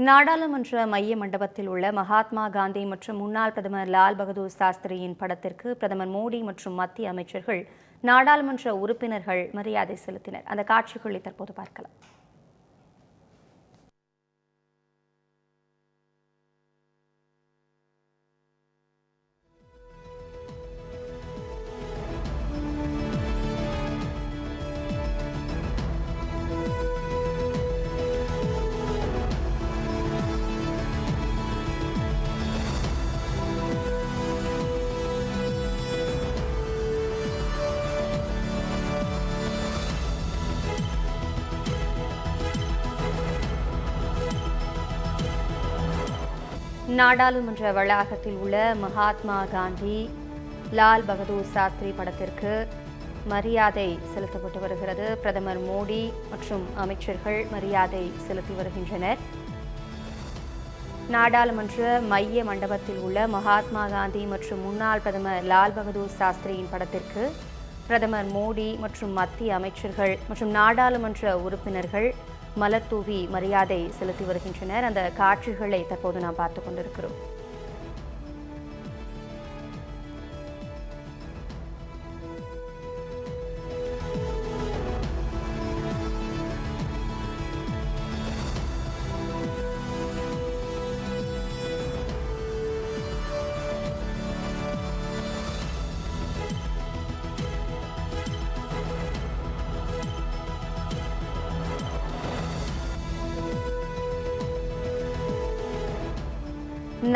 நாடாளுமன்ற மைய மண்டபத்தில் உள்ள மகாத்மா காந்தி மற்றும் முன்னாள் பிரதமர் லால் பகதூர் சாஸ்திரியின் படத்திற்கு பிரதமர் மோடி மற்றும் மத்திய அமைச்சர்கள், நாடாளுமன்ற உறுப்பினர்கள் மரியாதை செலுத்தினர். அந்த காட்சிகளை தற்போது பார்க்கலாம். நாடாளுமன்ற வளாகத்தில் உள்ள மகாத்மா காந்தி, லால் பகதூர் சாஸ்திரி படத்திற்கு மரியாதை செலுத்தப்பட்டு வருகிறது. பிரதமர் மோடி மற்றும் அமைச்சர்கள் மரியாதை செலுத்தி வருகின்றனர். நாடாளுமன்ற மைய மண்டபத்தில் உள்ள மகாத்மா காந்தி மற்றும் முன்னாள் பிரதமர் லால் பகதூர் சாஸ்திரியின் படத்திற்கு பிரதமர் மோடி மற்றும் மத்திய அமைச்சர்கள் மற்றும் நாடாளுமன்ற உறுப்பினர்கள் மலர் தூவி மரியாதை செலுத்தி வருகின்றனர். அந்த காட்சிகளை தற்போது நாம் பார்த்துக் கொண்டிருக்கிறோம்.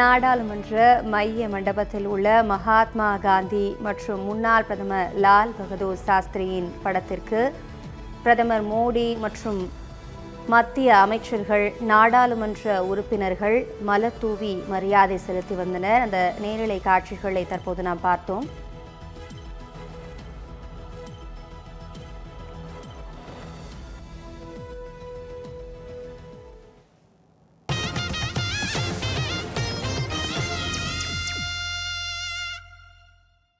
நாடாளுமன்ற மைய மண்டபத்தில் உள்ள மகாத்மா காந்தி மற்றும் முன்னாள் பிரதமர் லால் பகதூர் சாஸ்திரியின் படத்திற்கு பிரதமர் மோடி மற்றும் மத்திய அமைச்சர்கள், நாடாளுமன்ற உறுப்பினர்கள் மலர் தூவி மரியாதை செலுத்தி வந்தனர். அந்த நேரலை காட்சிகளை தற்போது நாம் பார்த்தோம்.